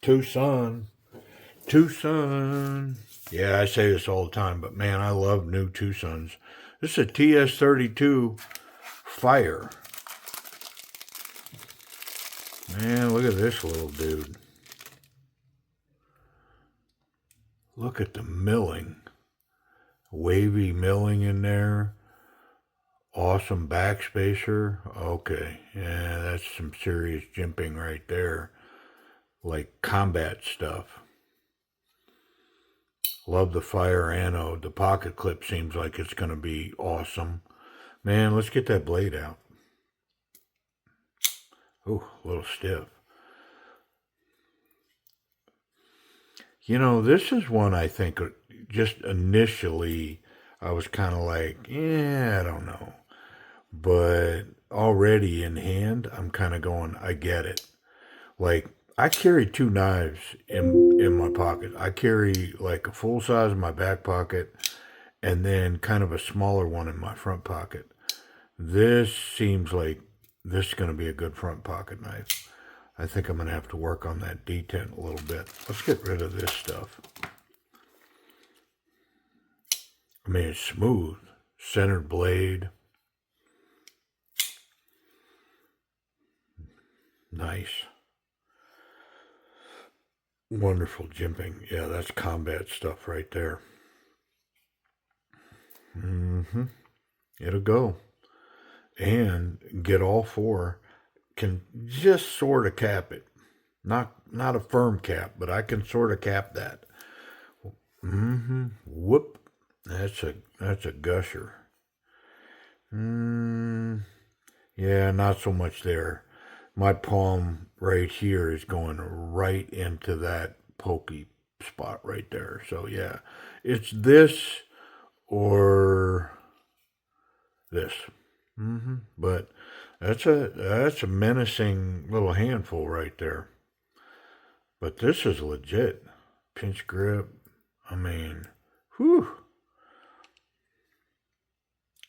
Twosun. Twosun. Yeah, I say this all the time, but man, I love new Twosuns. This is a TS32 Fire. Man, look at this little dude. Look at the milling. Wavy milling in there. Awesome backspacer. Okay, yeah, that's some serious jimping right there. Like combat stuff. Love the Fire anode. The pocket clip seems like it's going to be awesome. Man, let's get that blade out. Ooh, a little stiff. You know, this is one I think just initially I was kind of like, yeah, I don't know. But already in hand, I'm kind of going, I get it. Like, I carry two knives in my pocket. I carry like a full size in my back pocket and then kind of a smaller one in my front pocket. This seems like this is going to be a good front pocket knife. I think I'm going to have to work on that detent a little bit. Let's get rid of this stuff. I mean, it's smooth. Centered blade. Nice. Wonderful jimping. Yeah, that's combat stuff right there. It'll go. And get all four. Can just sort of cap it. Not a firm cap, but I can sort of cap that. Whoop. That's a gusher. Yeah, not so much there. My palm right here is going right into that pokey spot right there. So yeah, it's this or this. But that's a menacing little handful right there. But this is legit. Pinch grip. I mean, whew.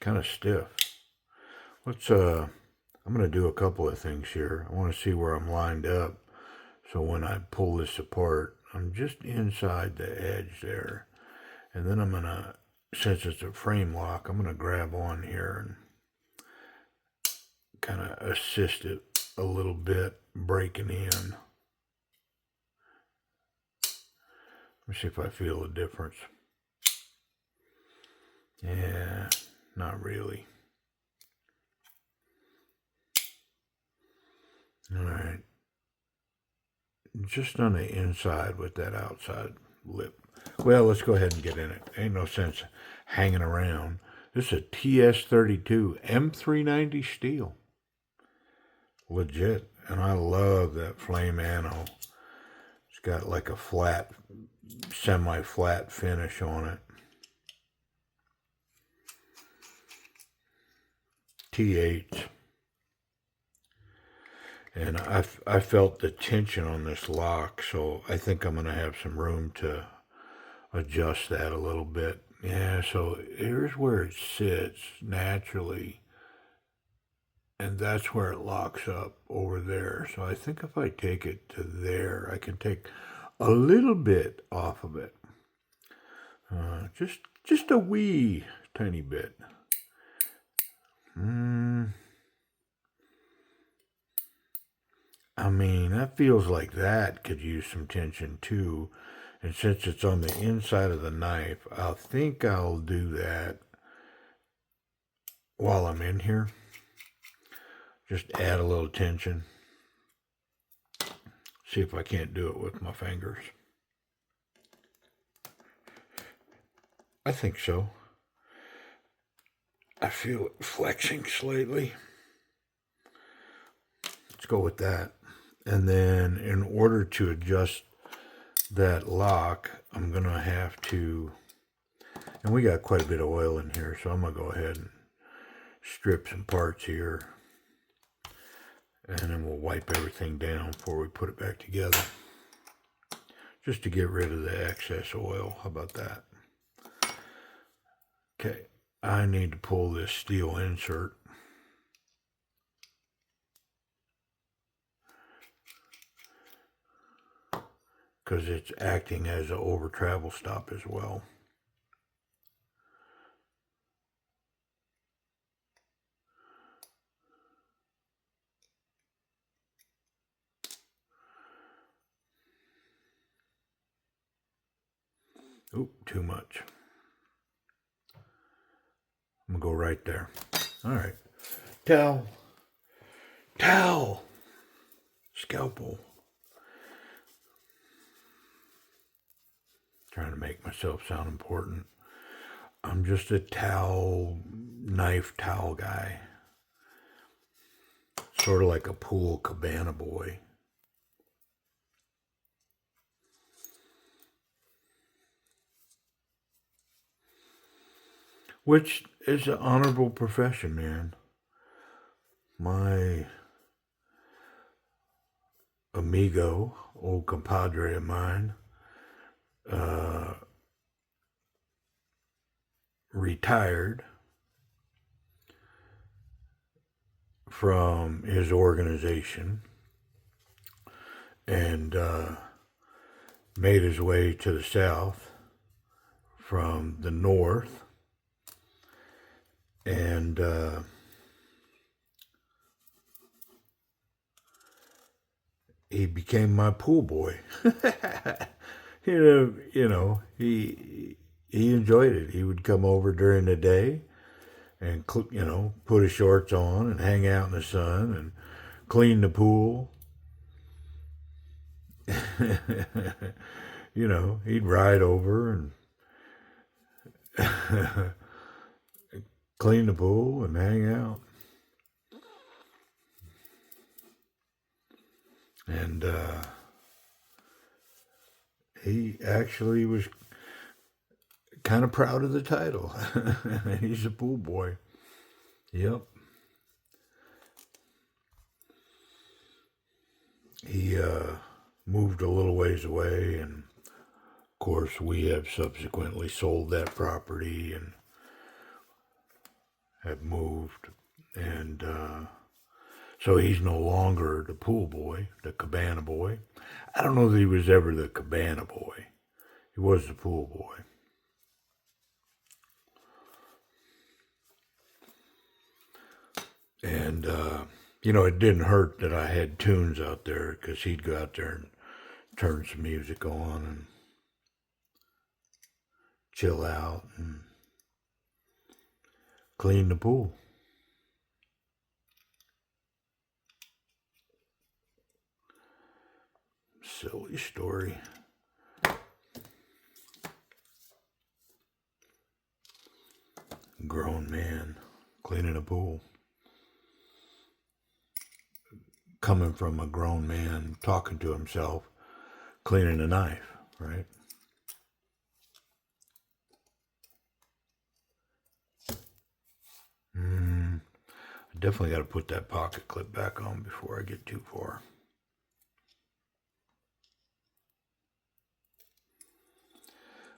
Kind of stiff. Let's I'm going to do a couple of things here. I want to see where I'm lined up. So when I pull this apart, I'm just inside the edge there. And then I'm going to, since it's a frame lock, I'm going to grab on here and kind of assist it a little bit, breaking in. Let me see if I feel a difference. Yeah, not really. All right. Just on the inside with that outside lip. Well, let's go ahead and get in it. Ain't no sense hanging around. This is a TS32 M390 steel. Legit. And I love that flame anode. It's got like a flat, semi-flat finish on it. T8. And I felt the tension on this lock, so I think I'm going to have some room to adjust that a little bit. Yeah, so here's where it sits naturally, and that's where it locks up over there. So I think if I take it to there, I can take a little bit off of it. Just a wee tiny bit. I mean, that feels like that could use some tension too. And since it's on the inside of the knife, I think I'll do that while I'm in here. Just add a little tension. See if I can't do it with my fingers. I think so. I feel it flexing slightly. Let's go with that. And then in order to adjust that lock, I'm going to have to, and we got quite a bit of oil in here, so I'm going to go ahead and strip some parts here. And then we'll wipe everything down before we put it back together. Just to get rid of the excess oil. How about that? Okay, I need to pull this steel insert. because it's acting as an over travel stop as well. Oop, too much. I'm gonna go right there. All right. Towel. Towel. Scalpel. Trying to make myself sound important. I'm just a knife towel guy. Sort of like a pool cabana boy. Which is an honorable profession, man. My amigo, old compadre of mine, retired from his organization and made his way to the south from the north, and he became my pool boy. you know, he enjoyed it. He would come over during the day and, you know, put his shorts on and hang out in the sun and clean the pool. You know, he'd ride over and clean the pool and hang out. And he actually was kind of proud of the title. He's a pool boy. Yep. He moved a little ways away, and of course we have subsequently sold that property and have moved, and so he's no longer the pool boy, the cabana boy. I don't know that he was ever the cabana boy. He was the pool boy. And, you know, it didn't hurt that I had tunes out there, because he'd go out there and turn some music on and chill out and clean the pool. Silly story. Grown man cleaning a pool. Coming from a grown man talking to himself, cleaning a knife, right? I definitely got to put that pocket clip back on before I get too far.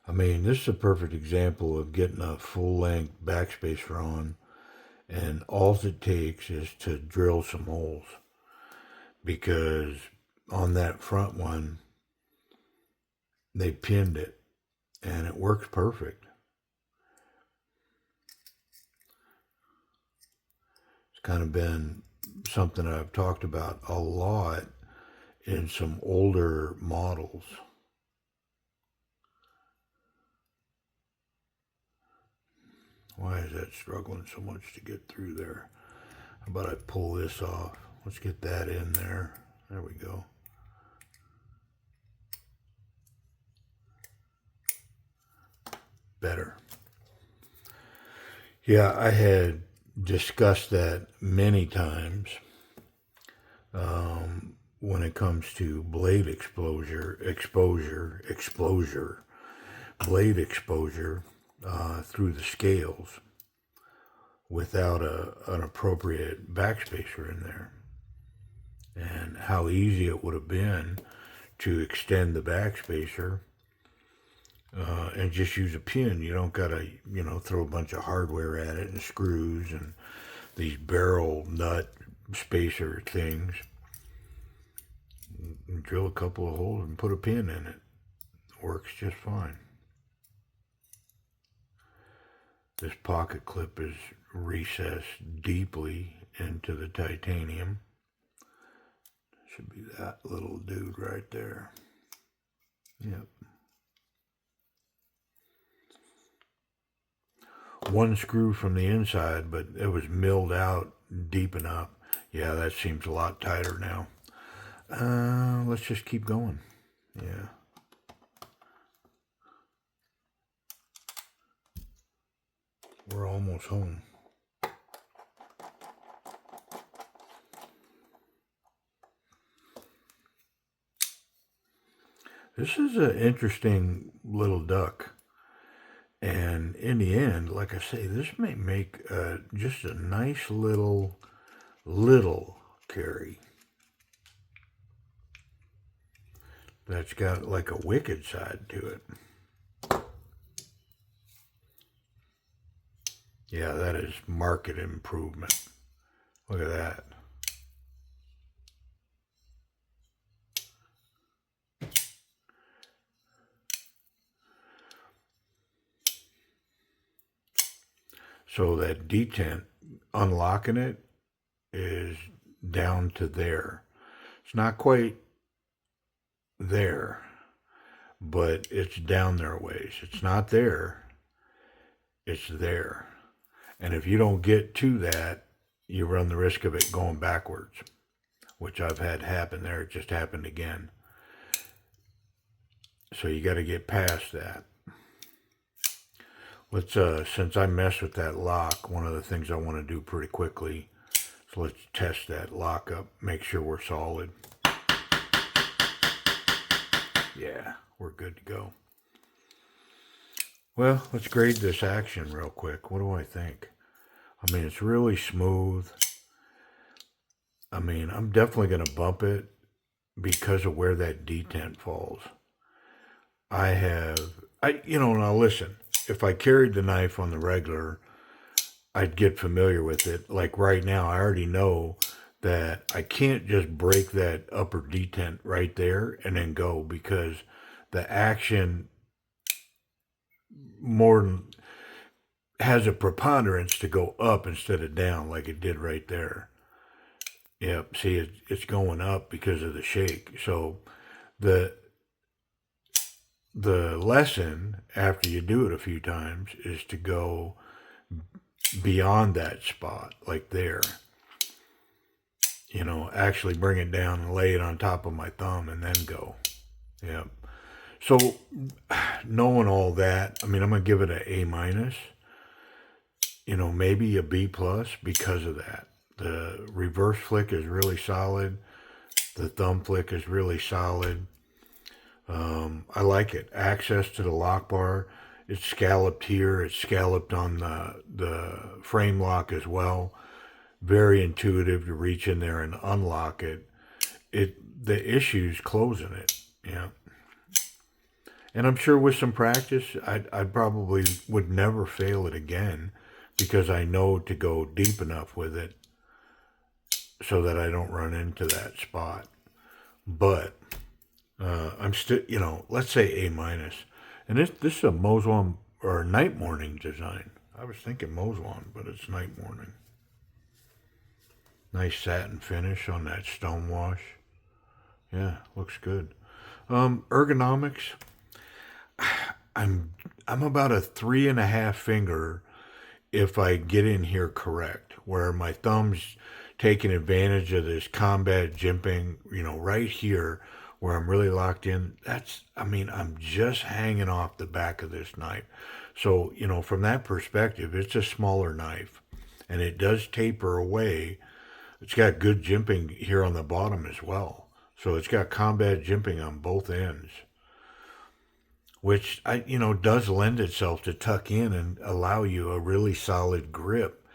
I mean, this is a perfect example of getting a full-length Backspacer on, and all it takes is to drill some holes, because on that front one, they pinned it, and it works perfect. It's kind of been something that I've talked about a lot in some older models. Why is that struggling so much to get through there? How about I pull this off? Let's get that in there. There we go. Better. Yeah, I had discussed that many times when it comes to blade exposure, blade exposure through the scales without an appropriate backspacer in there, and how easy it would have been to extend the backspacer and just use a pin. You don't gotta, you know, throw a bunch of hardware at it and screws and these barrel nut spacer things. and drill a couple of holes and put a pin in it. Works just fine. This pocket clip is recessed deeply into the titanium. Should be that little dude right there. Yep. One screw from the inside, but it was milled out deep enough. Yeah, that seems a lot tighter now. Let's just keep going. Yeah. We're almost home. This is an interesting little duck. And in the end, like I say, this may make just a nice little carry. That's got like a wicked side to it. Yeah, that is market improvement. Look at that. So that detent, unlocking it, is down to there. It's not quite there, but it's down there a ways. It's not there, it's there. And if you don't get to that, you run the risk of it going backwards, which I've had happen there. It just happened again. So you got to get past that. Let's, since I mess with that lock, one of the things I want to do pretty quickly, so let's test that lock up, make sure we're solid. Yeah, we're good to go. Well, let's grade this action real quick. What do I think? I mean, it's really smooth. I mean, I'm definitely going to bump it because of where that detent falls. Now listen, if I carried the knife on the regular, I'd get familiar with it. Like right now, I already know that I can't just break that upper detent right there and then go, because the action has a preponderance to go up instead of down like it did right there. Yep, see, it's going up because of the shake. So the lesson after you do it a few times is to go beyond that spot, like there. Actually bring it down and lay it on top of my thumb and then go. Yep. So knowing all that, I mean, I'm going to give it an A-, maybe a B+ because of that. The reverse flick is really solid. The thumb flick is really solid. I like it. Access to the lock bar. It's scalloped here. It's scalloped on the frame lock as well. Very intuitive to reach in there and unlock it. The issue's closing it. Yeah. And I'm sure with some practice, I probably would never fail it again, because I know to go deep enough with it so that I don't run into that spot. But I'm still, let's say A-. And this is a Moslon or night morning design. I was thinking Moslon, but it's night morning. Nice satin finish on that stone wash. Yeah, looks good. Ergonomics. I'm about a 3.5 finger if I get in here correct, where my thumb's taking advantage of this combat jimping, right here where I'm really locked in. I'm just hanging off the back of this knife. So, from that perspective, it's a smaller knife, and it does taper away. It's got good jimping here on the bottom as well. So it's got combat jimping on both ends, which does lend itself to tuck in and allow you a really solid grip.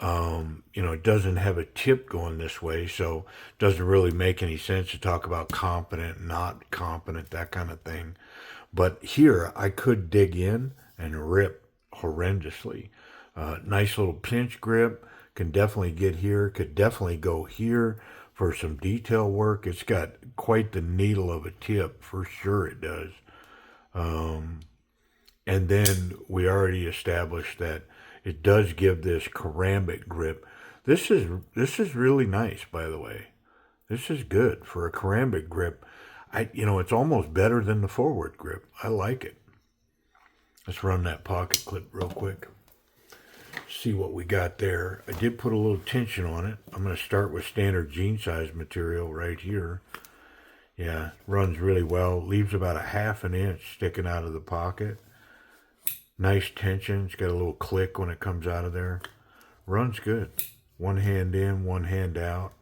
It doesn't have a tip going this way, so it doesn't really make any sense to talk about competent, not competent, that kind of thing. But here, I could dig in and rip horrendously. Nice little pinch grip, can definitely get here, could definitely go here for some detail work. It's got quite the needle of a tip, for sure it does. Um, and then we already established that it does give this ceramic grip. This is really nice, by the way. This is good for a ceramic grip. It's almost better than the forward grip. I like it. Let's run that pocket clip real quick. See what we got there. I did put a little tension on it. I'm going to start with standard jean size material right here. Yeah, runs really well. Leaves about a ½ an inch sticking out of the pocket. Nice tension. It's got a little click when it comes out of there. Runs good. One hand in, one hand out.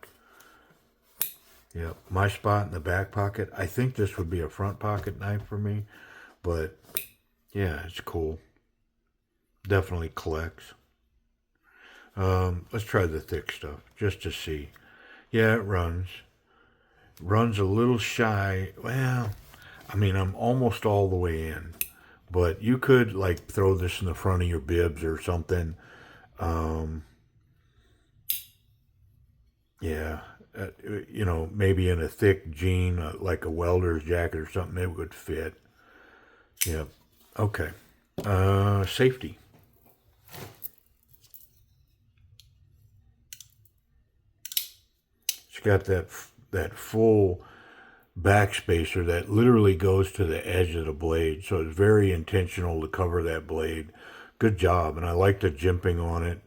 Yep, my spot in the back pocket. I think this would be a front pocket knife for me, but yeah, it's cool. Definitely collects. Let's try the thick stuff just to see. Yeah, it runs. Runs a little shy. Well, I mean, I'm almost all the way in, but you could like throw this in the front of your bibs or something. Yeah. Maybe in a thick jean, like a welder's jacket or something, it would fit. Yep. Okay. Safety. It's got that full backspacer that literally goes to the edge of the blade, so it's very intentional to cover that blade. Good job, and I like the jimping on it.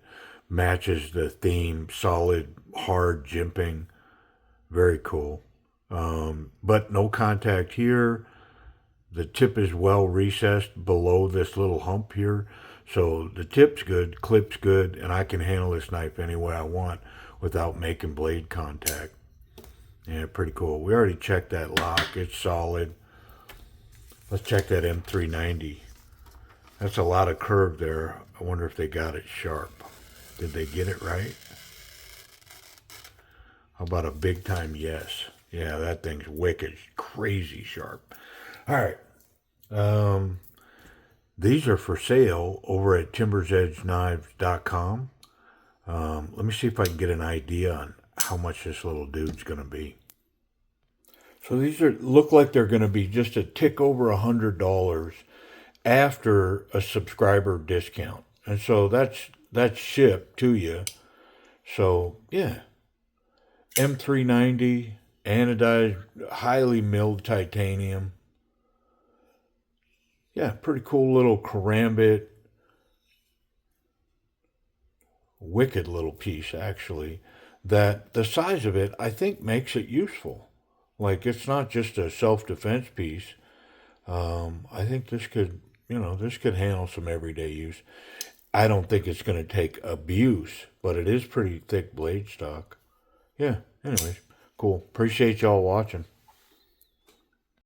Matches the theme, solid, hard jimping. Very cool. But no contact here. The tip is well recessed below this little hump here. So the tip's good, clip's good, and I can handle this knife any way I want without making blade contact. Yeah, pretty cool. We already checked that lock. It's solid. Let's check that M390. That's a lot of curve there. I wonder if they got it sharp. Did they get it right? How about a big time yes? Yeah, that thing's wicked, crazy sharp. All right. These are for sale over at timbersedgeknives.com. Let me see if I can get an idea on how much this little dude's going to be. So these look like they're going to be just a tick over $100 after a subscriber discount. And so that's shipped to you. So, yeah. M390, anodized, highly milled titanium. Yeah, pretty cool little karambit. Wicked little piece, actually. That the size of it, I think, makes it useful. Like, it's not just a self-defense piece. I think this could handle some everyday use. I don't think it's going to take abuse, but it is pretty thick blade stock. Yeah, anyways, cool. Appreciate y'all watching.